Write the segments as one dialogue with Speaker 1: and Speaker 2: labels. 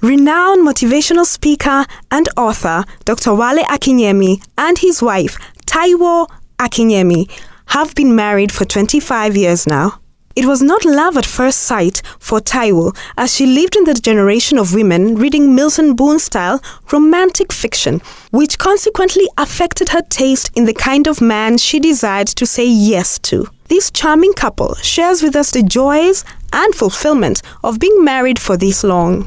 Speaker 1: Renowned motivational speaker and author Dr. Wale Akinyemi and his wife Taiwo Akinyemi have been married for 25 years now. It was not love at first sight for Taiwo, as she lived in the generation of women reading Milton Boone-style romantic fiction, which consequently affected her taste in the kind of man she desired to say yes to. This charming couple shares with us the joys and fulfillment of being married for this long.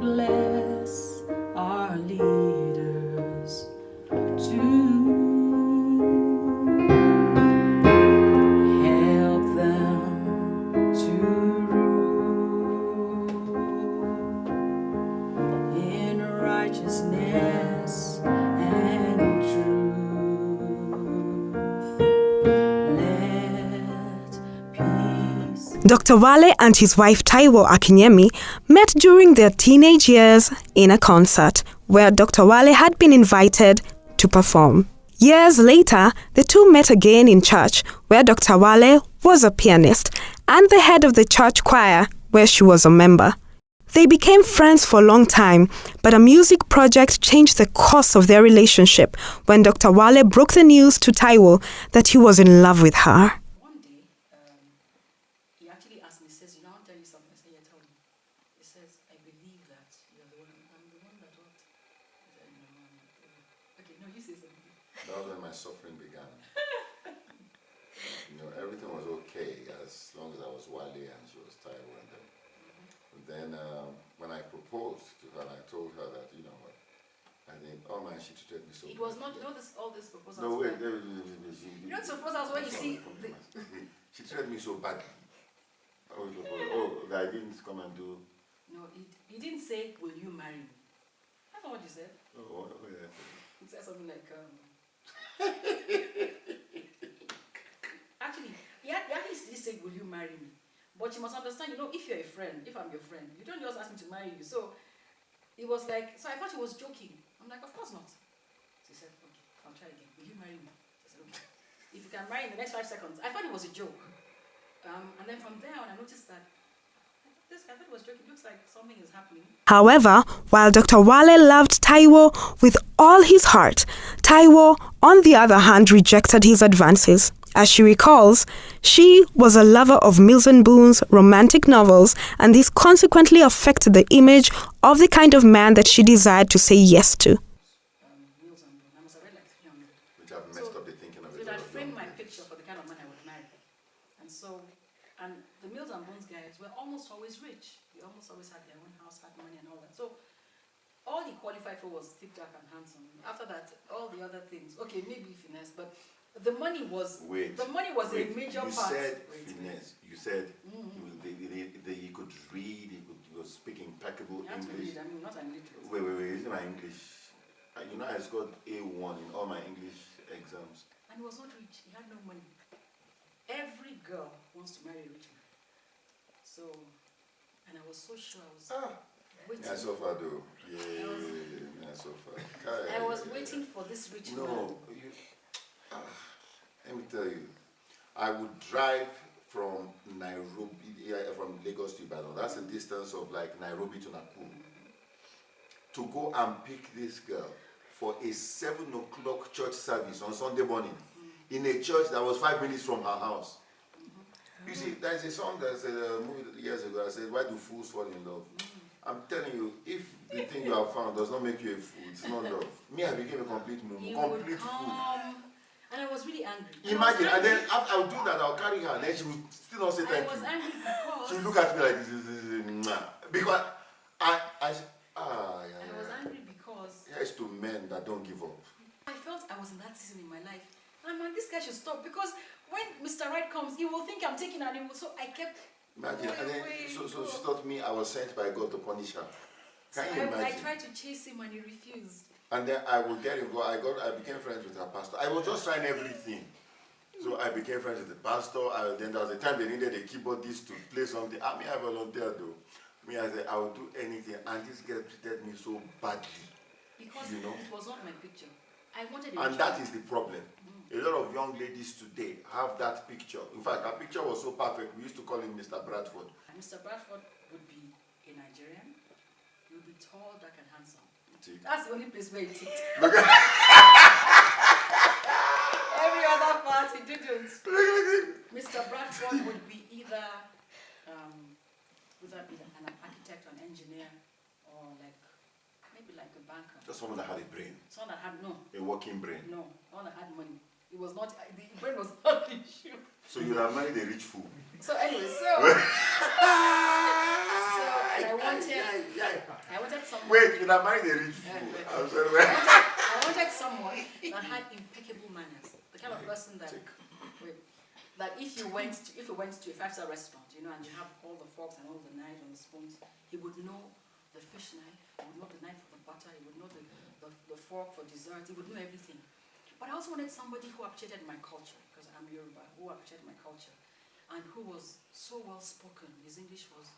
Speaker 2: Bless our leaders too. Help them to rule in righteousness and truth. Let peace.
Speaker 1: Dr. Wale and his wife Taiwo Akinyemi met during their teenage years in a concert where Dr. Wale had been invited to perform. Years later, the two met again in church where Dr. Wale was a pianist and the head of the church choir where she was a member. They became friends for a long time, but a music project changed the course of their relationship when Dr. Wale broke the news to Taiwo that he was in love with her.
Speaker 3: That was when my suffering began. Everything was okay as long as I was Wale and she was Taiwo. And then when I proposed to her, I told her that, you know what, I think, oh man, she treated me so
Speaker 2: It
Speaker 3: bad.
Speaker 2: was not, all this proposals.
Speaker 3: No, wait,
Speaker 2: you know, proposals where you see.
Speaker 3: She treated me so badly. I didn't come and do.
Speaker 2: No, he didn't say, will you marry me? That's not what you said.
Speaker 3: Oh, what did I say?
Speaker 2: He said something like, actually, he actually said, will you marry me? But you must understand, if you're a friend, if I'm your friend, you don't just ask me to marry you. So it was like, so I thought he was joking. I'm like, of course not. So he said, okay, I'll try again. Will you marry me? I said, okay. If you can marry in the next 5 seconds. I thought it was a joke. And then from there on, I noticed that this guy, I thought it was joking. It looks like something is happening.
Speaker 1: However, while Dr. Wale loved Taiwo with all his heart, Taiwo, on the other hand, rejected his advances. As she recalls, she was a lover of Milton Boone's romantic novels, and this consequently affected the image of the kind of man that she desired to say yes to.
Speaker 2: Milton Boone, I must have read like 300.
Speaker 3: Which have messed up the thinking of it.
Speaker 2: So that framed my picture for the kind of man I would marry. And so, and the Milton Boone's guys were almost always rich. They almost always had their own house, had money and all that. So all he qualified for was thick, dark and handsome. After that, all the other things, okay, maybe finesse, but the money was a major part.
Speaker 3: You said finesse. You said he could read, he was speaking impeccable English.
Speaker 2: I mean, not an illiterate.
Speaker 3: Wait, isn't my English? I scored A1 in all my English exams.
Speaker 2: And he was not rich, he had no money. Every girl wants to marry a rich man. So, and I was so sure I was waiting.
Speaker 3: Yeah, so far though. Yeah, so far.
Speaker 2: I was waiting for this rich man.
Speaker 3: No, let me tell you, I would drive from from Lagos to Ibadan. That's a distance of like Nairobi to Nakuru. To go and pick this girl for a 7 o'clock church service on Sunday morning in a church that was 5 minutes from her house. You see, there's a song that's a movie years ago that said, "Why do fools fall in love?" I'm telling you, if the thing you have found does not make you a fool, it's not love. Me, I became a complete fool.
Speaker 2: And I was really angry.
Speaker 3: Imagine, and then after I would do that, I'll carry her, and then she would still not say thank you.
Speaker 2: I was angry because...
Speaker 3: She would look at me like this, because I was
Speaker 2: angry because...
Speaker 3: Yes, to men that don't give up.
Speaker 2: I felt I was in that season in my life. And man, this guy should stop, because when Mr. Right comes, he will think I'm taking an evil. So I kept...
Speaker 3: Imagine, and then, so she thought me, I was sent by God to punish her. Can you imagine?
Speaker 2: I tried to chase him and he refused.
Speaker 3: And then I would get involved. I became friends with her pastor. I was just trying everything. So I became friends with the pastor. Then there was a time they needed a keyboardist to play something. I volunteered though. I said, I will do anything. And this girl treated me so badly.
Speaker 2: Because it was not my picture. I wanted a
Speaker 3: And
Speaker 2: rich
Speaker 3: that
Speaker 2: man.
Speaker 3: is the problem. A lot of young ladies today have that picture. In fact, our picture was so perfect, we used to call him Mr. Bradford.
Speaker 2: Mr. Bradford would be a Nigerian. He would be tall, dark, and handsome.
Speaker 3: See?
Speaker 2: That's the only place where he ticked.
Speaker 3: Look at
Speaker 2: Every other part he didn't. Mr. Bradford would be either an architect or an engineer, or maybe like a banker.
Speaker 3: just someone that had a brain,
Speaker 2: Someone that had
Speaker 3: a working brain.
Speaker 2: someone that had money. It was not, the brain was not the issue.
Speaker 3: So you have married a rich fool.
Speaker 2: So anyway, and I wanted someone.
Speaker 3: Wait, you have married a rich fool. I'm sorry.
Speaker 2: I wanted someone that had impeccable manners. The kind of person that if you went to a 5-star restaurant, and you have all the forks and all the knives and the spoons, he would know the fish knife, he would know the knife for the butter, he would know the fork for dessert, he would know everything. But I also wanted somebody who appreciated my culture, because I'm Yoruba, who appreciated my culture, and who was so well spoken. His English was,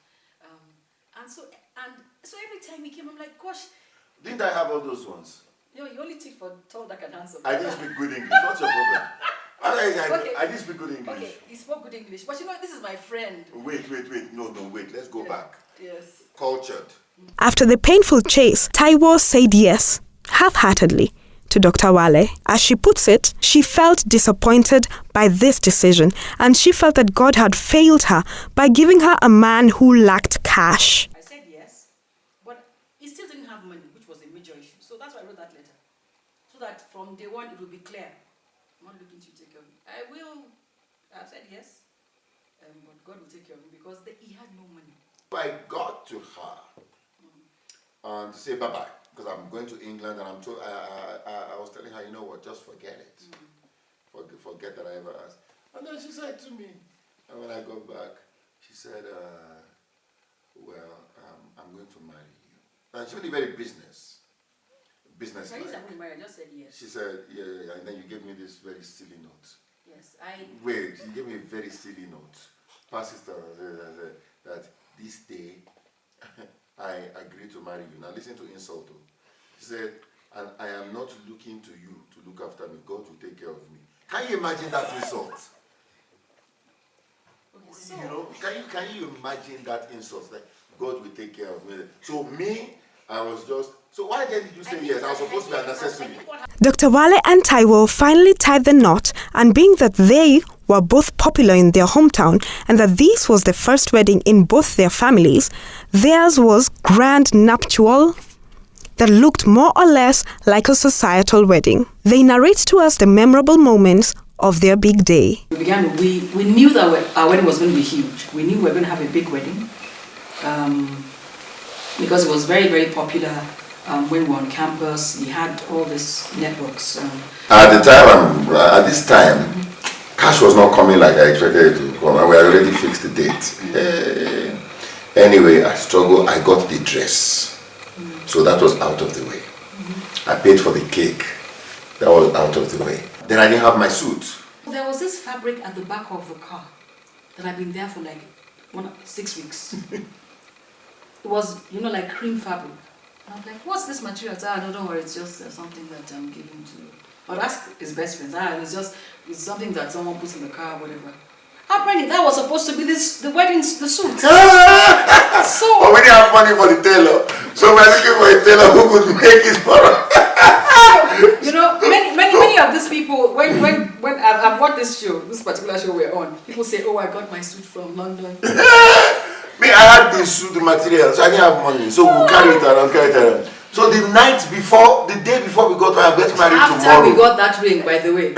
Speaker 2: and so every time he came, I'm like, gosh.
Speaker 3: Didn't I have all those ones?
Speaker 2: You only tick for tall, dark, and handsome.
Speaker 3: I didn't speak good English. What's your problem?
Speaker 2: Okay.
Speaker 3: I didn't speak good English.
Speaker 2: Okay, he spoke good English, but this is my friend.
Speaker 3: Wait. No, wait. Let's go back.
Speaker 2: Yes.
Speaker 3: Cultured.
Speaker 1: After the painful chase, Taiwo said yes, half-heartedly, to Dr. Wale. As she puts it, she felt disappointed by this decision, and she felt that God had failed her by giving her a man who lacked cash.
Speaker 2: I said yes, but he still didn't have money, which was a major issue. So that's why I wrote that letter. So that from day one, it will be clear. I'm not looking to take care of him. I've said yes, but God will take care of him because he had no money.
Speaker 3: I got to her and to say bye-bye, because I'm going to England, and I was telling her, you know what, just forget it. Forget that I ever asked. And then she said to me, and when I got back, she said, I'm going to marry you. And she was very business.
Speaker 2: I just said yes.
Speaker 3: She said, yeah, and then you gave me this very silly note.
Speaker 2: Yes,
Speaker 3: Wait, you gave me a very silly note. Pastor said that this day I agree to marry you. Now listen to insult. She said, and I am not looking to you to look after me. God will take care of me. Can you imagine that insult?
Speaker 2: Okay, so,
Speaker 3: can you imagine that insult? Like, God will take care of me. So me, I was just, so why then did you say yes? I was supposed to be unnecessary.
Speaker 1: Dr. Wale and Taiwo finally tied the knot, and being that they were both popular in their hometown and that this was the first wedding in both their families, theirs was grand nuptial that looked more or less like a societal wedding. They narrate to us the memorable moments of their big day.
Speaker 2: We knew that our wedding was going to be huge. We knew we were going to have a big wedding because it was very, very popular when we were on campus. We had all these networks.
Speaker 3: At this time, cash was not coming like I expected it to come, and we had already fixed the date. Anyway, I struggled. I got the dress. So that was out of the way. I paid for the cake. That was out of the way. Then I didn't have my suit.
Speaker 2: There was this fabric at the back of the car that had been there for 6 weeks. It was, like cream fabric. And I'm like, what's this material? No, don't worry, it's just something that I'm giving to. I'd ask his best friends. It's something that someone puts in the car or whatever. Apparently, that was supposed to be the suit. So
Speaker 3: but we didn't have money for the tailor, so we're looking for a tailor who could make it for us.
Speaker 2: Many of these people, when I've watched this particular show we're on, people say, "Oh, I got my suit from London."
Speaker 3: Me, I had the suit material, so I didn't have money, so we'll carry it around. So the day before we got married tomorrow.
Speaker 2: After we got that ring, by the way,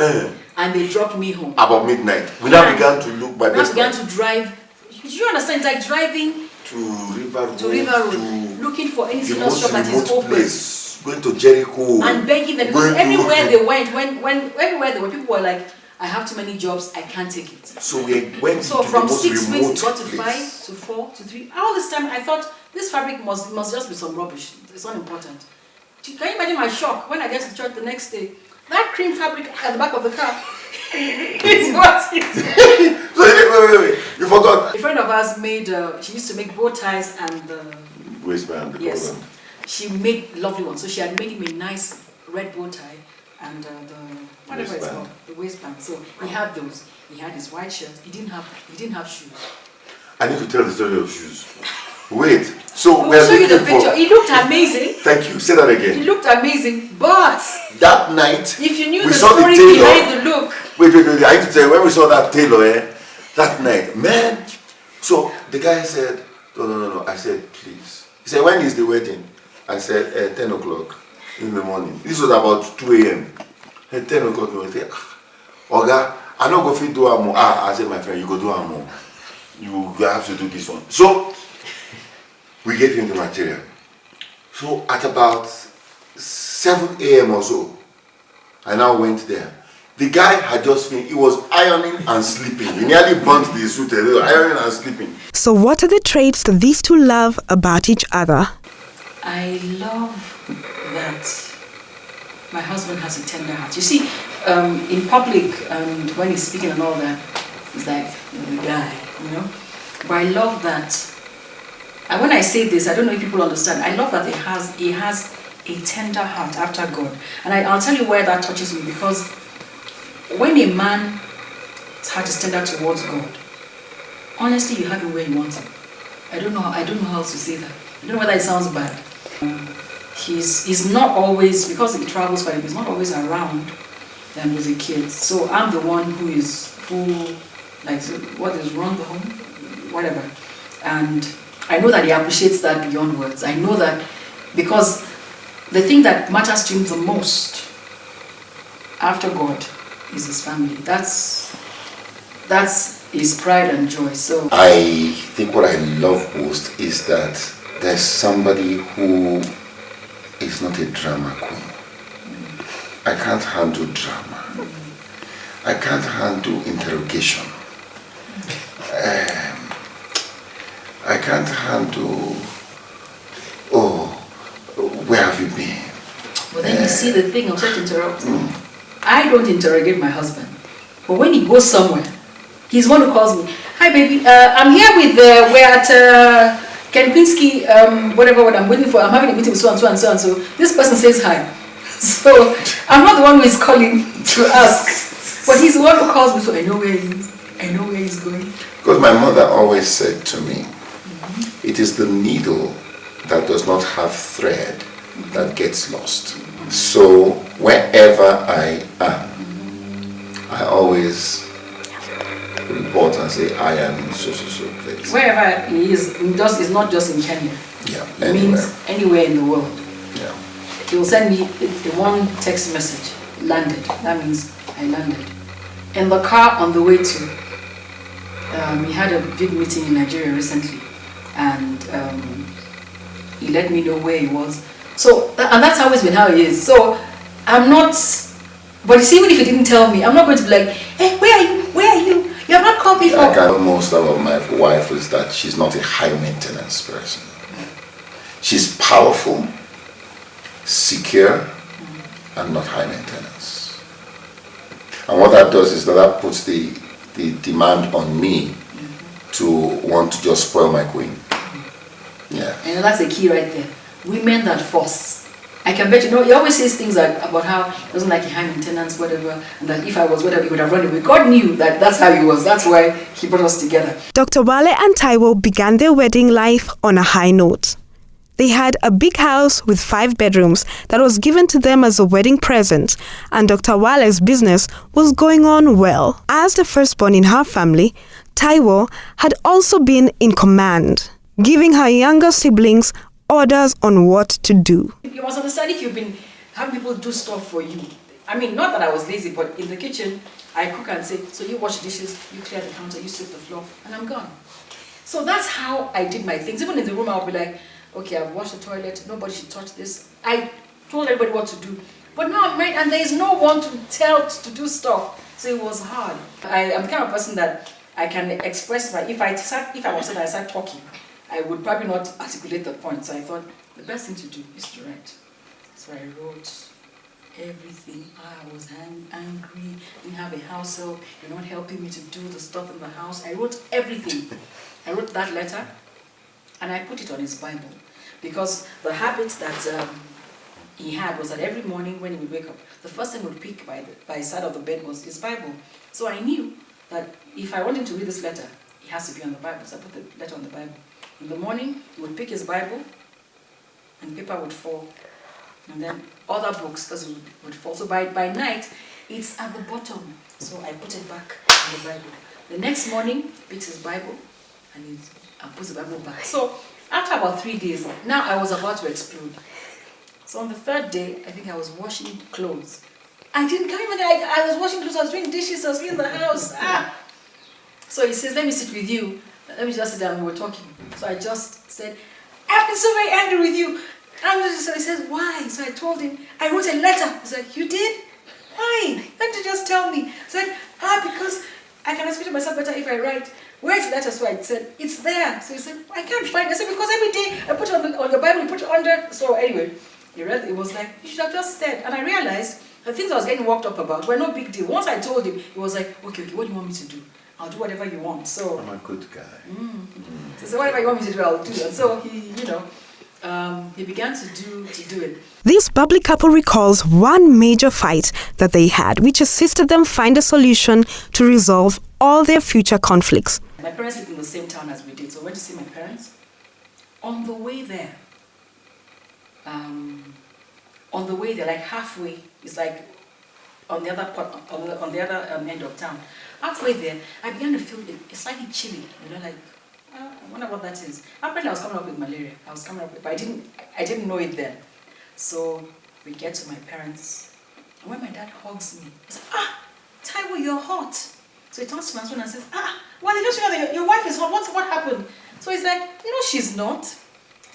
Speaker 2: and they dropped me home
Speaker 3: about midnight. We now began to look by
Speaker 2: best. Began to drive. Do you understand? It's like driving
Speaker 3: to River
Speaker 2: Road, looking for any single shop that is open.
Speaker 3: Place, going to Jericho
Speaker 2: and begging them, because everywhere they went, everywhere they were, people were like, I have too many jobs, I can't take it.
Speaker 3: So we went
Speaker 2: so
Speaker 3: to
Speaker 2: from
Speaker 3: the most
Speaker 2: 6 weeks it got to
Speaker 3: place.
Speaker 2: 5 to 4 to 3. All this time I thought this fabric must just be some rubbish. It's not important. Can you imagine my shock when I get to church the next day? That cream fabric at the back of the car is what it is.
Speaker 3: Wait. You forgot.
Speaker 2: A friend of ours she used to make bow ties and
Speaker 3: waistband.
Speaker 2: Yes. She made lovely ones. So she had made him a nice red bow tie and the whatever it's called, the waistband. So he had those. He had his white shirt. He didn't have shoes.
Speaker 3: I need to tell the story of shoes. Wait. So
Speaker 2: we'll show you the picture. He looked amazing.
Speaker 3: Thank you. Say that again.
Speaker 2: He looked amazing, but
Speaker 3: that night,
Speaker 2: if you knew
Speaker 3: we
Speaker 2: the
Speaker 3: saw
Speaker 2: story
Speaker 3: the tailor,
Speaker 2: behind the look.
Speaker 3: Wait. I need to tell you, when we saw that tailor, that night, man. So the guy said, no. I said, please. He said, when is the wedding? I said, 10 o'clock in the morning. This was about 2 a.m. At 10 o'clock, I said, Oga, I don't go fit do a more. I said, my friend, you go do a more. You have to do this one. So we gave him the material. So at about 7 a.m. or so, I now went there. The guy had just finished. He was ironing and sleeping. He nearly burnt the suit. He was ironing and sleeping.
Speaker 1: So what are the traits that these two love about each other?
Speaker 2: I love that my husband has a tender heart. You see, in public and when he's speaking and all that, he's like, the guy, But I love that. And when I say this, I don't know if people understand. I love that he has a tender heart after God. And I'll tell you where that touches me, because when a man's heart is tender towards God, honestly, you have him where you want him. I don't know how else to say that. I don't know whether it sounds bad. He's not always, because he travels for him, he's not always around them with the kids. So I'm the one who what is wrong the home, whatever. And I know that he appreciates that beyond words. I know that because the thing that matters to him the most after God is his family. That's his pride and joy. So
Speaker 3: I think what I love most is that there's somebody who is not a drama queen. I can't handle drama. I can't handle interrogation. I can't handle, where have you been?
Speaker 2: Well, then you see the thing, I'm sorry to interrupt. I don't interrogate my husband. But when he goes somewhere, he's one who calls me, hi baby, I'm here with, we're at Kempinski, whatever I'm waiting for, I'm having a meeting with so and so and so and so. This person says hi. So I'm not the one who is calling to ask, but he's the one who calls me, so I know where he is. I know where he's going.
Speaker 3: Because my mother always said to me, it is the needle that does not have thread that gets lost. So wherever I am, I always report and say I am in so place.
Speaker 2: Wherever he is, it's not just in Kenya.
Speaker 3: Yeah,
Speaker 2: it
Speaker 3: anywhere.
Speaker 2: Means anywhere in the world.
Speaker 3: Yeah.
Speaker 2: He will send me one text message, landed. That means I landed. In the car on the way to, he had a big meeting in Nigeria recently, and he let me know where he was. So, and that's always been how he is. So, I'm not, but you see, even if he didn't tell me, I'm not going to be like, hey, where are you? Where are you? You have not called me for.
Speaker 3: I can know most about my wife is that she's not a high maintenance person. She's powerful, secure, and not high maintenance. And what that does is that puts the demand on me to want to just spoil my queen. Yeah.
Speaker 2: And that's the key right there. Women that force. I can bet he always says things about how he doesn't like high maintenance, whatever, and that if I was whatever, he would have run away. God knew that that's how he was. That's why he brought us together.
Speaker 1: Dr. Wale and Taiwo began their wedding life on a high note. They had a big house with 5 bedrooms that was given to them as a wedding present, and Dr. Wale's business was going on well. As the firstborn in her family, Taiwo had also been in command, giving her younger siblings orders on what to do.
Speaker 2: You must understand, if you've been having people do stuff for you. I mean, not that I was lazy, but in the kitchen, I cook and say, so you wash dishes, you clear the counter, you sweep the floor, and I'm gone. So that's how I did my things. Even in the room, I'll be like, okay, I've washed the toilet, nobody should touch this. I told everybody what to do. But now I'm married and there is no one to tell to do stuff. So it was hard. I'm the kind of person that I can express if I was and I start talking, I would probably not articulate the point. So I thought the best thing to do is to write. So I wrote everything. I was angry, didn't have a house help, you're not helping me to do the stuff in the house. I wrote everything. I wrote that letter and I put it on his Bible, because the habits that he had was that every morning when he would wake up, the first thing he would pick by his side of the bed was his Bible. So I knew that if I want him to read this letter, it has to be on the Bible. So I put the letter on the Bible. In the morning, he would pick his Bible, and paper would fall. And then other books, because it would fall. So by night, it's at the bottom. So I put it back in the Bible. The next morning, he picks his Bible, and he puts the Bible back. So after about 3 days, now I was about to explode. So on the third day, I think I was washing clothes. I was washing clothes, I was doing dishes, I was in the house. So he says, let me sit with you. Let me just sit down, we were talking. So I just said, I've been so very angry with you. So he says, why? So I told him, I wrote a letter. He's like, you did? Why? Why didn't you just tell me? I said, because I can explain to myself better if I write. Where's the letter? So I said, it's there. So he said, I can't find it. I said, because every day I put it on your Bible, you put it under. So anyway, he read, it was like, you should have just said. And I realized the things I was getting worked up about were no big deal. Once I told him, he was like, okay, what do you want me to do? I'll do whatever you want. So
Speaker 3: I'm a good guy.
Speaker 2: So whatever you want me to do, I'll do it. And so he began to do it.
Speaker 1: This bubbly couple recalls one major fight that they had, which assisted them find a solution to resolve all their future conflicts.
Speaker 2: My parents lived in the same town as we did, so I went to see my parents. On the way there, like halfway, it's like on the other end of town. Halfway there, I began to feel it slightly chilly, like, I wonder what that is. Apparently I was coming up with malaria. But I didn't know it then. So we get to my parents, and when my dad hugs me, he says, Taiwo, you're hot. So he turns to my husband and says, well, they just know that your wife is hot. What happened? So he's like, she's not. So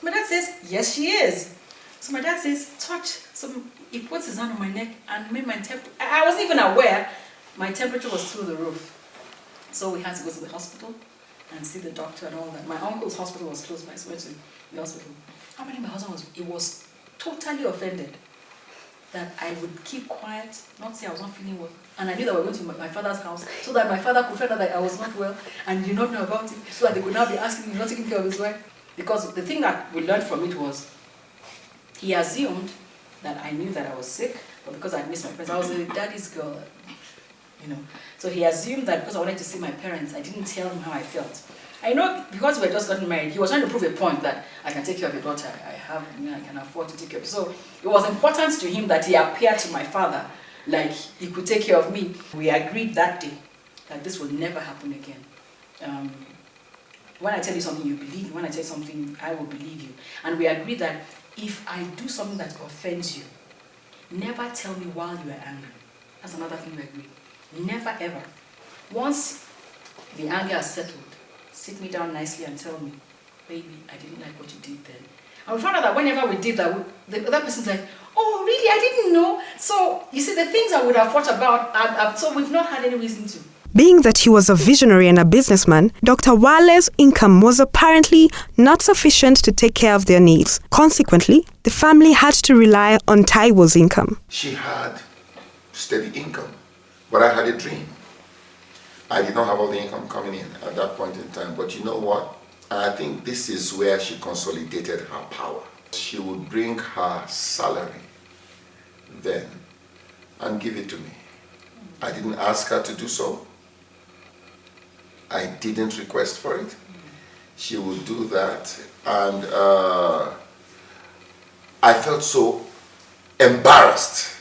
Speaker 2: my dad says, yes, she is. So my dad says, touch. So he puts his hand on my neck and made my temperature. I wasn't even aware my temperature was through the roof. So we had to go to the hospital and see the doctor and all that. My uncle's hospital was close by, so I went to the hospital. Apparently my husband was totally offended that I would keep quiet, not say I was not feeling well. And I knew that we were going to my father's house so that my father could find out that I was not well and did not know about it, so that they could now be asking me, not taking care of his wife. Because the thing that we learned from it was, he assumed that I knew that I was sick, but because I missed my parents, I was a daddy's girl, So he assumed that because I wanted to see my parents, I didn't tell him how I felt. I know because we had just gotten married, he was trying to prove a point that I can take care of your daughter, I can afford to take care of her. So it was important to him that he appeared to my father like he could take care of me. We agreed that day that this will never happen again. When I tell you something, you believe me. When I tell you something, I will believe you. And we agreed that if I do something that offends you, never tell me while you are angry. That's another thing we agreed. Never ever. Once the anger is settled, sit me down nicely and tell me, baby, I didn't like what you did then. And we found out that whenever we did that, the other person's like, oh, really? I didn't know. So, you see, the things I would have thought about, so we've not had any reason to.
Speaker 1: Being that he was a visionary and a businessman, Dr. Wale's income was apparently not sufficient to take care of their needs. Consequently, the family had to rely on Taiwo's income.
Speaker 3: She had steady income, but I had a dream. I did not have all the income coming in at that point in time, but you know what? I think this is where she consolidated her power. She would bring her salary then and give it to me. I didn't ask her to do so. I didn't request for it. She would do that, and I felt so embarrassed,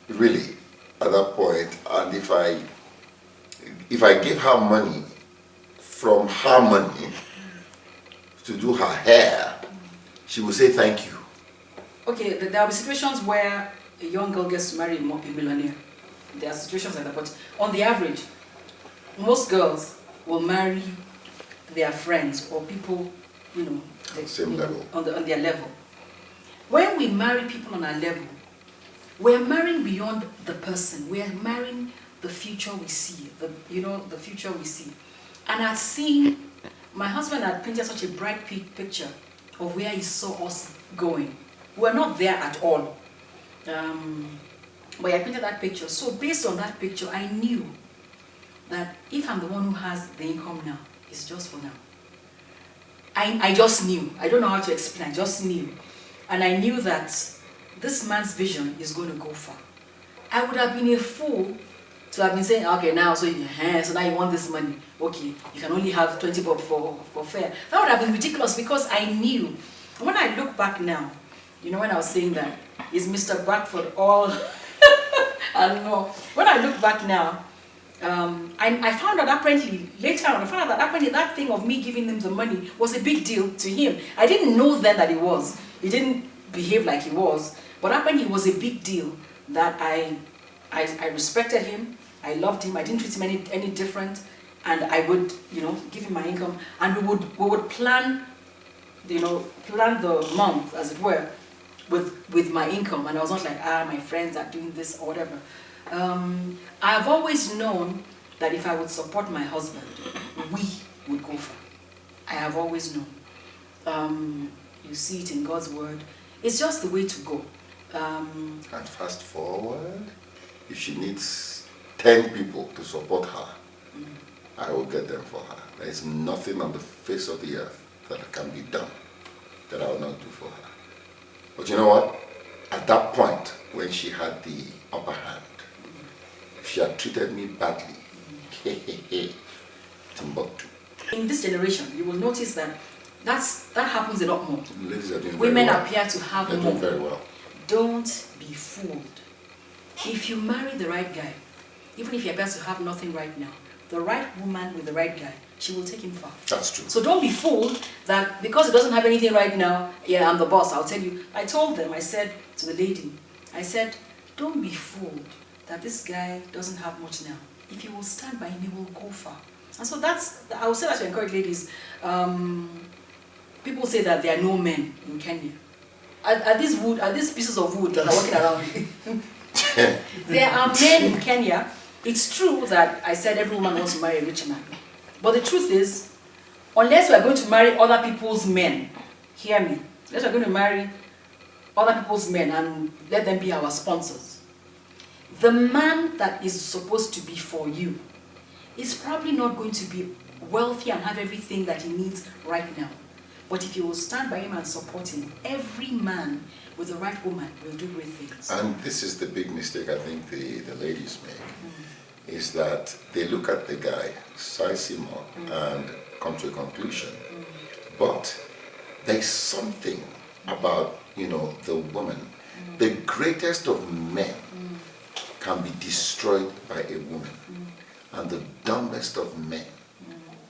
Speaker 3: really, at that point. And if I gave her money from her money to do her hair, she would say thank you.
Speaker 2: Okay, there will be situations where a young girl gets to marry a millionaire. There are situations like that, but on the average, most girls will marry their friends or people,
Speaker 3: Same level.
Speaker 2: On their level. When we marry people on our level, we are marrying beyond the person. We are marrying the future we see, the future we see. And I've seen, my husband had painted such a bright picture of where he saw us going. We're not there at all. But I painted that picture. So based on that picture, I knew that if I'm the one who has the income now, it's just for now. I just knew. I don't know how to explain. I just knew. And I knew that this man's vision is going to go far. I would have been a fool to have been saying, okay, now, so now you want this money. Okay, you can only have 20 bob for fare. That would have been ridiculous because I knew. When I look back now, when I was saying that, is Mr. Bradford all... I don't know. When I look back now, I found out apparently, later on, that thing of me giving him the money was a big deal to him. I didn't know then that it was. He didn't behave like he was. But apparently it was a big deal that I respected him, I loved him, I didn't treat him any different, and I would, give him my income, and we would plan, plan the month, as it were, with my income, and I was not like, my friends are doing this or whatever. I've always known that if I would support my husband, we would go far. I have always known. You see it in God's word. It's just the way to go.
Speaker 3: And fast forward, if she needs 10 people to support her, I will get them for her. There is nothing on the face of the earth that can be done that I will not do for her. But you know what? At that point, when she had the upper hand, if she had treated me badly, Timbuktu.
Speaker 2: In this generation, you will notice that happens a lot more.
Speaker 3: Ladies are doing
Speaker 2: Women
Speaker 3: very well.
Speaker 2: appear to have
Speaker 3: They're
Speaker 2: more.
Speaker 3: doing very well.
Speaker 2: Don't be fooled. If you marry the right guy, even if you're about to have nothing right now, the right woman with the right guy, she will take him far.
Speaker 3: That's true.
Speaker 2: So don't be fooled that because it doesn't have anything right now, yeah, I'm the boss, I'll tell you. I told them, I said to the lady, I said, don't be fooled that this guy doesn't have much now. If you will stand by him, he will go far. And so I would say that to encourage ladies. People say that there are no men in Kenya. Are these pieces of wood that are walking around? There are men in Kenya. It's true that I said every woman wants to marry a rich man. But the truth is, unless we are going to marry other people's men, hear me, unless we are going to marry other people's men and let them be our sponsors, the man that is supposed to be for you is probably not going to be wealthy and have everything that he needs right now. But if you will stand by him and support him, every man with the right woman will do great things.
Speaker 3: And this is the big mistake I think the ladies make, is that they look at the guy, size him up, and come to a conclusion. But there's something about, the woman. The greatest of men can be destroyed by a woman. And the dumbest of men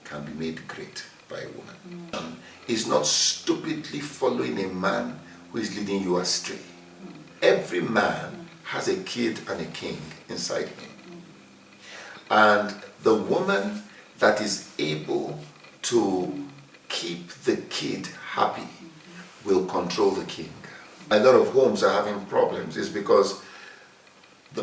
Speaker 3: can be made great by a woman. Is not stupidly following a man who is leading you astray. Every man has a kid and a king inside him. And the woman that is able to keep the kid happy will control the king. A lot of homes are having problems. It's because,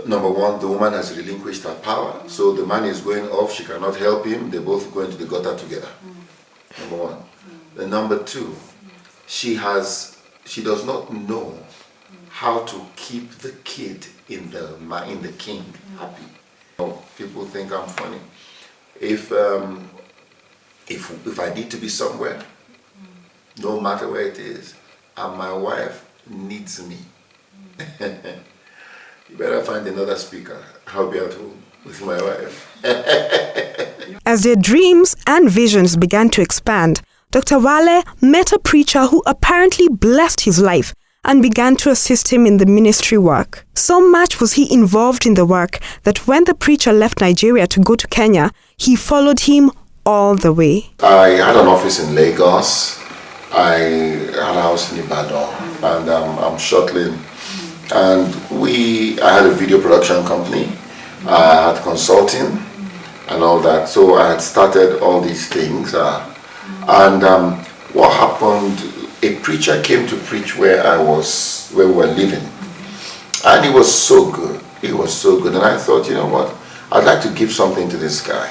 Speaker 3: number one, the woman has relinquished her power. So the man is going off, she cannot help him. They both go into the gutter together. Number one. And number two, she does not know how to keep the kid in the king happy. People think I'm funny. If I need to be somewhere, no matter where it is, and my wife needs me, you better find another speaker. I'll be at home with my wife.
Speaker 1: As their dreams and visions began to expand, Dr. Wale met a preacher who apparently blessed his life and began to assist him in the ministry work. So much was he involved in the work that when the preacher left Nigeria to go to Kenya, he followed him all the way.
Speaker 3: I had an office in Lagos. I had a house in Ibadan, and I'm shuttling. And I had a video production company. I had consulting and all that. So I had started all these things. What happened, a preacher came to preach where we were living. And he was so good. He was so good. And I thought, you know what, I'd like to give something to this guy.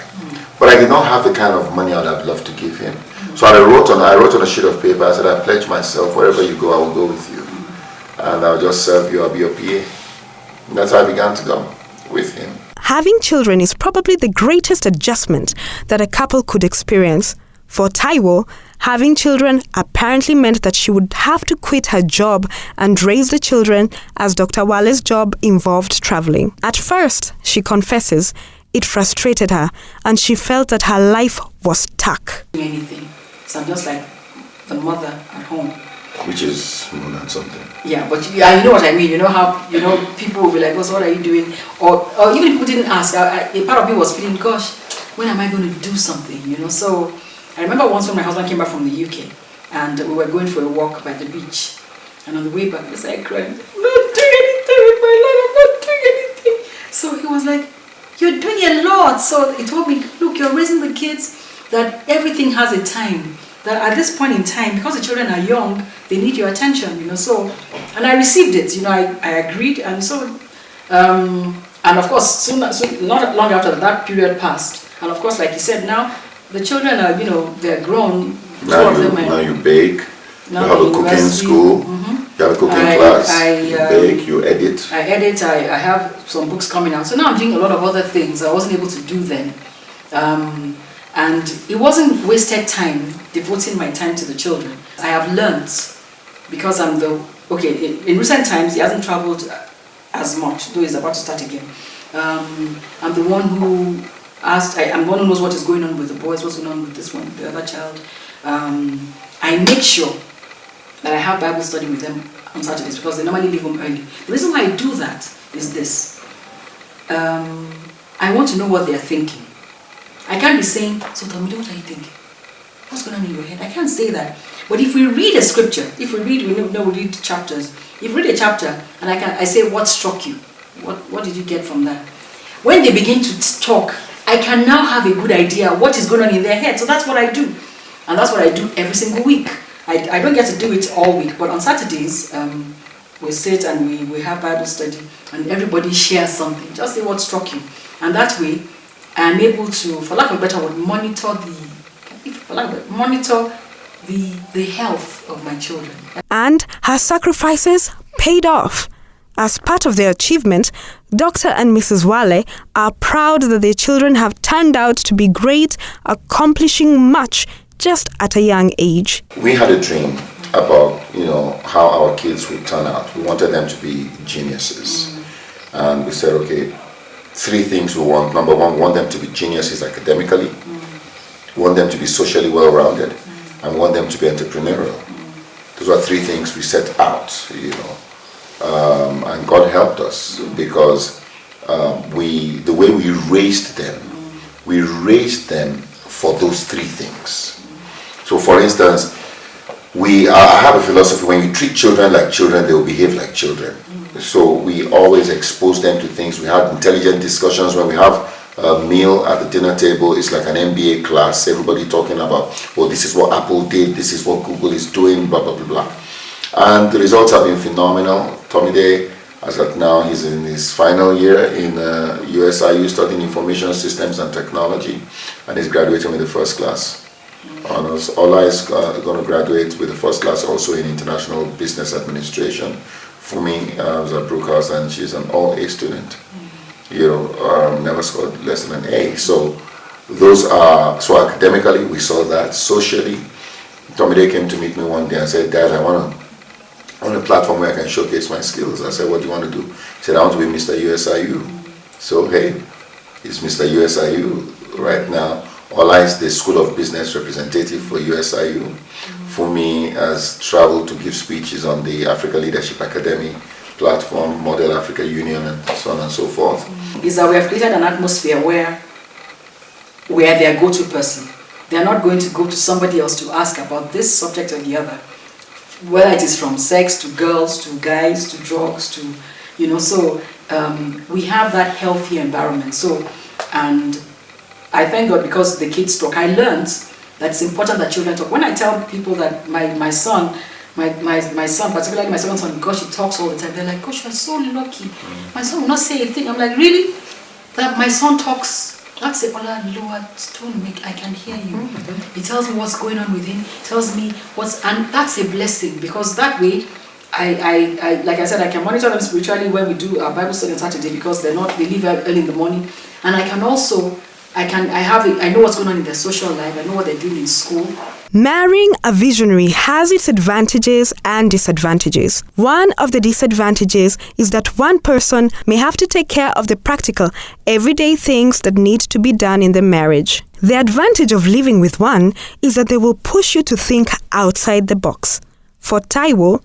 Speaker 3: But I did not have the kind of money I'd have loved to give him. So I wrote on a sheet of paper, I said, I pledge myself, wherever you go, I will go with you. And I'll just serve you, I'll be your PA. And that's how I began to go with him.
Speaker 1: Having children is probably the greatest adjustment that a couple could experience. For Taiwo, Having children apparently meant that she would have to quit her job and raise the children, as Dr. Wale's job involved traveling. At first, she confesses, it frustrated her and she felt that her life was stuck.
Speaker 2: Anything. So I'm just like the mother at home.
Speaker 3: Which is more than something.
Speaker 2: Yeah, but you know what I mean. You know how people will be like, "Oh, so what are you doing?" Or even if people didn't ask, a part of me was feeling, "Gosh, when am I going to do something?" So I remember once when my husband came back from the UK and we were going for a walk by the beach, and on the way back, I was like crying, "I'm not doing anything with my life. I'm not doing anything." So he was like, "You're doing a lot." So he told me, "Look, you're raising the kids. That everything has a time. That at this point in time, because the children are young, they need your attention, So, and I received it, I agreed, and so, and of course, soon, not long after that period passed, and of course, like you said, now the children are, they're grown.
Speaker 3: Now you bake.
Speaker 2: Now
Speaker 3: you have a cooking school.
Speaker 2: Mm-hmm.
Speaker 3: You have a cooking class. You bake. You edit.
Speaker 2: I edit. I have some books coming out. So now I'm doing a lot of other things I wasn't able to do then. And it wasn't wasted time devoting my time to the children. I have learned, because I'm in recent times he hasn't traveled as much, though he's about to start again. I'm the one who I'm the one who knows what is going on with the boys, what's going on with this one, the other child. I make sure that I have Bible study with them on Saturdays because they normally leave home early. The reason why I do that is this. I want to know what they're thinking. I can't be saying, "So tell me, what are you thinking? What's going on in your head?" I can't say that. But if we read a scripture, we read chapters. If we read a chapter and I say, "What struck you? What did you get from that?" When they begin to talk, I can now have a good idea what is going on in their head. So that's what I do. And that's what I do every single week. I don't get to do it all week, but on Saturdays, we sit and we have Bible study and everybody shares something. Just say what struck you. And that way, I'm able to, for lack of a better word, monitor the health of my children.
Speaker 1: And her sacrifices paid off. As part of their achievement, Dr. and Mrs. Wale are proud that their children have turned out to be great, accomplishing much just at a young age.
Speaker 3: We had a dream about, how our kids would turn out. We wanted them to be geniuses. And we said, okay, 3 things we want. Number 1, we want them to be geniuses academically. We want them to be socially well-rounded. And we want them to be entrepreneurial. Those are 3 things we set out, and God helped us because the way we raised them for those 3 things. So for instance, I have a philosophy: when you treat children like children, they will behave like children. So we always expose them to things. We have intelligent discussions when we have a meal at the dinner table. It's like an MBA class, everybody talking about, well, this is what Apple did, this is what Google is doing, blah, blah, blah, blah. And the results have been phenomenal. Tomide, as at now, he's in his final year in USIU studying information systems and technology, and he's graduating with the first class honors. Ola is going to graduate with the first class also in international business administration. Fumi is at Brookhouse, and she's an all-A student. Never scored less than an A. So so academically we saw that. Socially, Tomide came to meet me one day and said, "Dad, I want a platform where I can showcase my skills." I said, "What do you want to do?" He said, "I want to be Mr. USIU." So hey, he's Mr. USIU right now. Ola is the School of Business representative for USIU. Fumi has traveled to give speeches on the Africa Leadership Academy platform, Model Africa Union, and so on and so forth.
Speaker 2: Is that we have created an atmosphere where they are go-to person. They are not going to go to somebody else to ask about this subject or the other. Whether it is from sex to girls to guys to drugs to, so we have that healthy environment. So, and I thank God because the kids talk. I learned that it's important that children talk. When I tell people that my son, particularly my second son, because he talks all the time, they're like, "Gosh, you're so lucky. My son will not say a thing." I'm like, "Really? That my son talks?" I say, "Ola, Lord, don't make, I can hear you." He tells me what's going on with him. He tells me and that's a blessing because that way, I like I said, I can monitor them spiritually when we do our Bible study on Saturday because they leave early in the morning, and I can also I know what's going on in their social life. I know what they're doing in school.
Speaker 1: Marrying a visionary has its advantages and disadvantages. One of the disadvantages is that one person may have to take care of the practical, everyday things that need to be done in the marriage. The advantage of living with one is that they will push you to think outside the box. For Taiwo,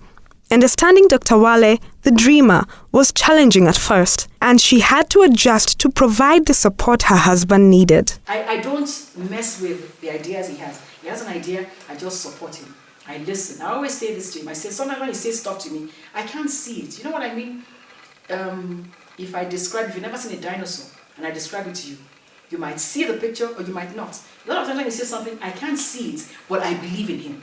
Speaker 1: understanding Dr. Wale, the dreamer, was challenging at first, and she had to adjust to provide the support her husband needed.
Speaker 2: I don't mess with the ideas he has. He has an idea, I just support him. I listen. I always say this to him. I say, sometimes when he says stuff to me, I can't see it. You know what I mean? If you've never seen a dinosaur, and I describe it to you, you might see the picture or you might not. A lot of times when he says something, I can't see it, but I believe in him.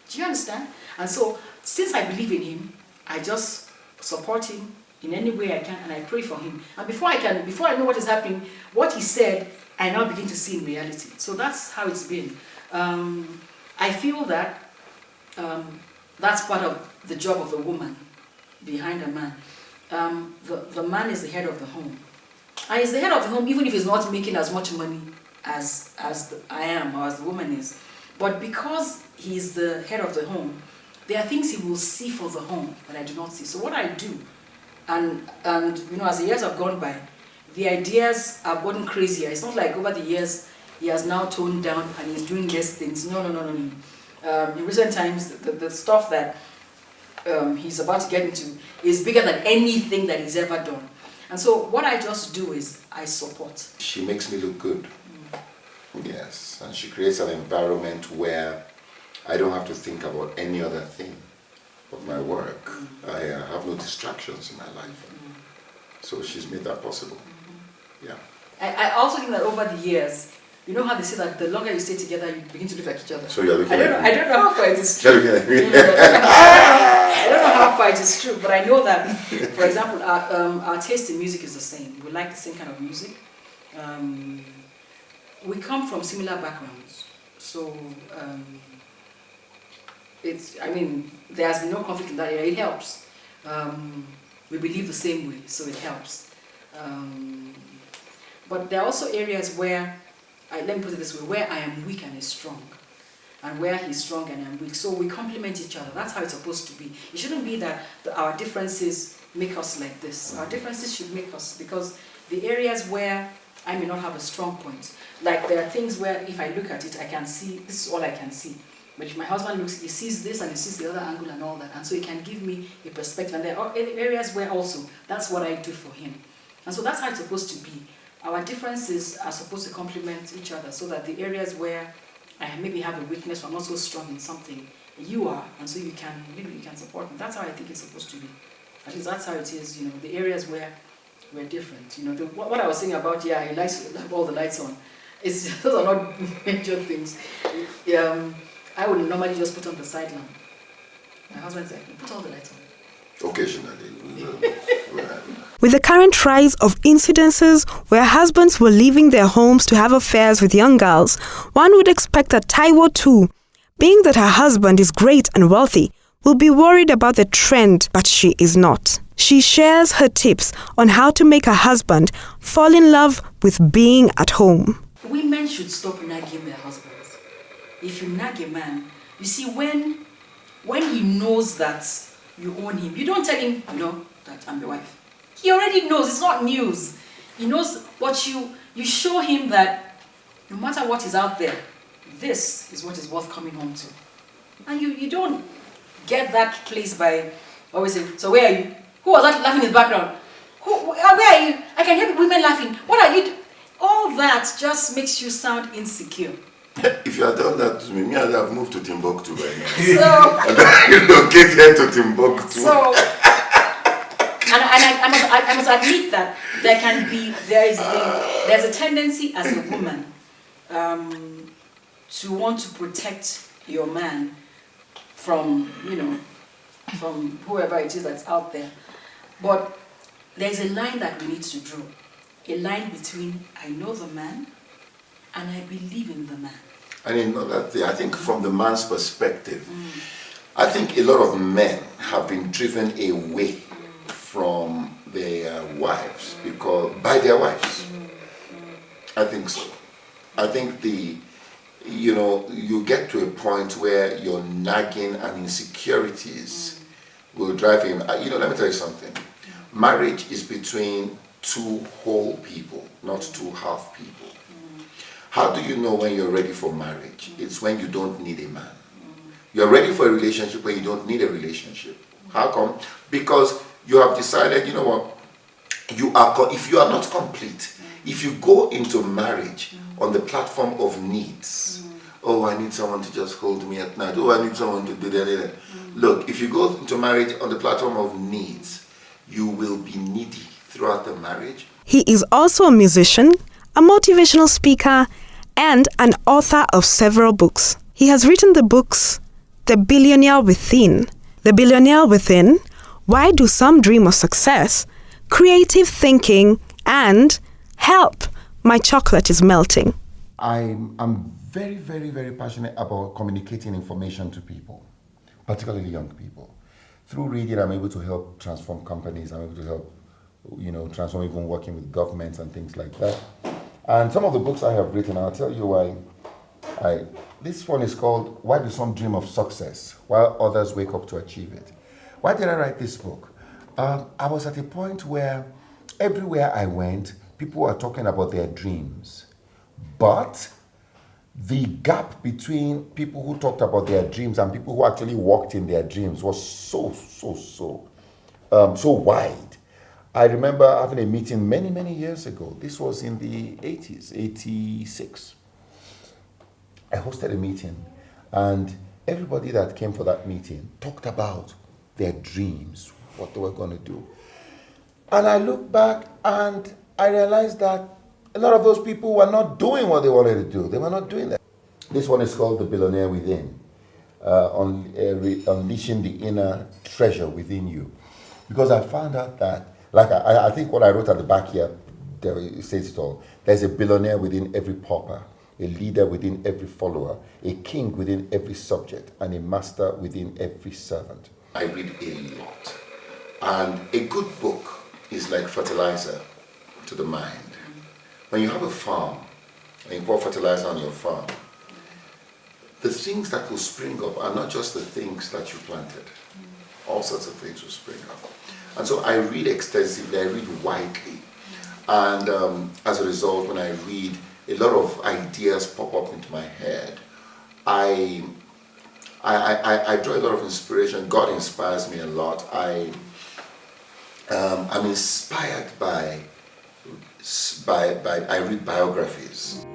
Speaker 2: Do you understand? And so, since I believe in him, I just support him in any way I can, and I pray for him. And before I know what is happening, what he said, I now begin to see in reality. So that's how it's been. I feel that that's part of the job of the woman behind a man. The man is the head of the home. And he's the head of the home even if he's not making as much money as I am or as the woman is. But because he's the head of the home, there are things he will see for the home that I do not see. So what I do, and as the years have gone by, the ideas have gotten crazier. It's not like over the years he has now toned down and he's doing less things. No. In recent times, the stuff that he's about to get into is bigger than anything that he's ever done. And so what I just do is I support.
Speaker 3: She makes me look good. Yes, and she creates an environment where I don't have to think about any other thing but my work. I have no distractions in my life. So she's made that possible. Yeah.
Speaker 2: I also think that over the years, you know how they say that the longer you stay together, you begin to look like each other.
Speaker 3: So you're looking at me.
Speaker 2: I don't know how far it is true.
Speaker 3: You're looking at me.
Speaker 2: I don't know how far it is true, but I know that, for example, our taste in music is the same. We like the same kind of music. We come from similar backgrounds. So, there has been no conflict in that area. It helps. We believe the same way, so it helps. But there are also areas where, let me put it this way, where I am weak and he's strong. And where he's strong and I'm weak. So we complement each other. That's how it's supposed to be. It shouldn't be that our differences make us like this. Our differences should make us, because the areas where I may not have a strong point, like there are things where if I look at it, I can see, this is all I can see. But if my husband looks, he sees this and he sees the other angle and all that. And so he can give me a perspective. And there are areas where also, that's what I do for him. And so that's how it's supposed to be. Our differences are supposed to complement each other so that the areas where I maybe have a weakness or I'm not so strong in something, you are, and so you can support me. That's how I think it's supposed to be. At least that's how it is, the areas where we're different. What I was saying about, he likes to have all the lights on, those are not major things. I would normally just put on the side lamp. My husband's like, put all the lights on.
Speaker 3: Occasionally.
Speaker 1: With the current rise of incidences where husbands were leaving their homes to have affairs with young girls, one would expect that Taiwo too, being that her husband is great and wealthy, will be worried about the trend, but she is not. She shares her tips on how to make her husband fall in love with being at home.
Speaker 2: Women should stop nagging their husbands. If you nag a man, you see, when he knows that you own him, you don't tell him, that I'm your wife. He already knows, it's not news. He knows, but you show him that no matter what is out there, this is what is worth coming home to. And you don't get that place by always saying, so where are you? Who was that laughing in the background? Where are you? I can hear women laughing. What are you doing? All that just makes you sound insecure.
Speaker 3: If you had done that to me, I'd have moved to Timbuktu right now. So, I'd relocated to Timbuktu. So,
Speaker 2: and I must admit that there's a tendency as a woman to want to protect your man from whoever it is that's out there. But there's a line that we need to draw. A line between I know the man and I believe in the man.
Speaker 3: I think from the man's perspective, I think a lot of men have been driven away from their wives by their wives. I think so. I think you get to a point where your nagging and insecurities will drive him. Let me tell you something. Marriage is between two whole people, not two half people. How do you know when you're ready for marriage? It's when you don't need a man. You're ready for a relationship when you don't need a relationship. How come? Because you have decided, you know what? If you are not complete, if you go into marriage on the platform of needs, oh, I need someone to just hold me at night. Oh, I need someone to do that. Look, if you go into marriage on the platform of needs, you will be needy throughout the marriage.
Speaker 1: He is also a musician, a motivational speaker, and an author of several books. He has written the books The Billionaire Within, The Billionaire Within, Why Do Some Dream of Success, Creative Thinking, and Help, My Chocolate is Melting.
Speaker 3: I'm very, very, very passionate about communicating information to people, particularly young people. Through reading, I'm able to help transform companies. I'm able to help, transform even working with governments and things like that. And some of the books I have written, I'll tell you why. This one is called Why Do Some Dream of Success While Others Wake Up to Achieve It. Why did I write this book? I was at a point where everywhere I went, people were talking about their dreams. But the gap between people who talked about their dreams and people who actually walked in their dreams was so wide. I remember having a meeting many, many years ago. This was in the 80s, 86. I hosted a meeting, and everybody that came for that meeting talked about their dreams, what they were going to do. And I looked back and I realized that a lot of those people were not doing what they wanted to do. They were not doing that. This one is called The Billionaire Within, Unleashing the Inner Treasure Within You. Because I found out that, I think what I wrote at the back here, it says it all. There's a billionaire within every pauper, a leader within every follower, a king within every subject, and a master within every servant. I read a lot. And a good book is like fertilizer to the mind. When you have a farm and you pour fertilizer on your farm, the things that will spring up are not just the things that you planted. All sorts of things will spring up. And so I read extensively, I read widely. And as a result, when I read, a lot of ideas pop up into my head. I draw a lot of inspiration. God inspires me a lot. I'm inspired by I read biographies.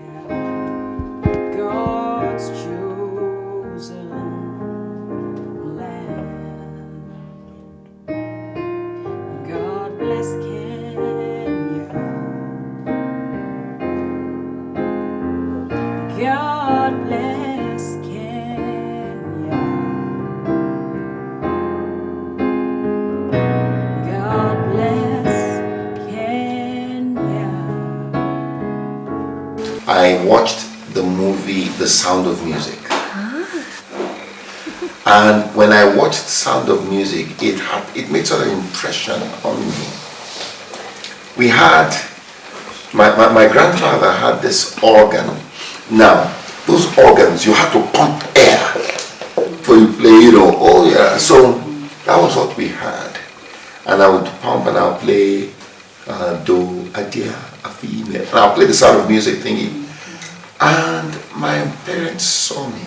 Speaker 2: God's chosen land. God bless Kenya. God bless Kenya. God bless Kenya.
Speaker 3: I watched the movie The Sound of Music. And when I watched Sound of Music, it made sort of an impression on me. We had, my grandfather had this organ. Now, those organs, you had to pump air for you to play, So that was what we had. And I would pump and I'll play do, a dear, a female. And I'll play the Sound of Music thingy. And my parents saw me.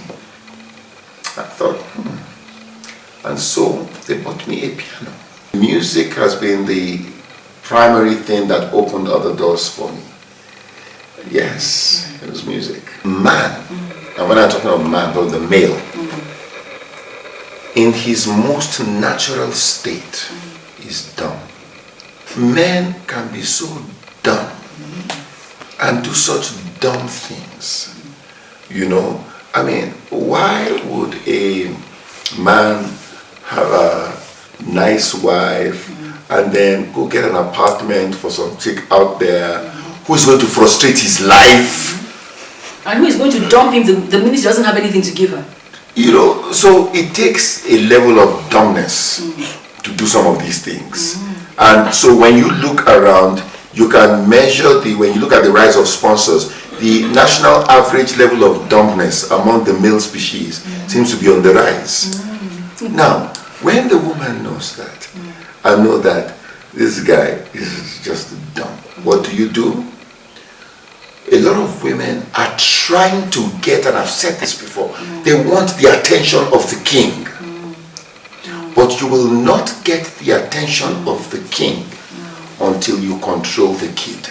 Speaker 3: I thought, And so they bought me a piano. Music has been the primary thing that opened other doors for me. Yes, it was music. Man, and when I'm talking about man, but the male, in his most natural state is dumb. Men can be so dumb and do such dumb things. Why would a man have a nice wife and then go get an apartment for some chick out there who is going to frustrate his life?
Speaker 2: And who is going to dump him the minute he doesn't have anything to give her?
Speaker 3: So it takes a level of dumbness to do some of these things. And so when you look around, you can measure when you look at the rise of sponsors, the national average level of dumbness among the male species seems to be on the rise. Now, when the woman knows that, I know that this guy is just dumb, what do? A lot of women are trying to get, and I've said this before, they want the attention of the king. But you will not get the attention of the king until you control the kid.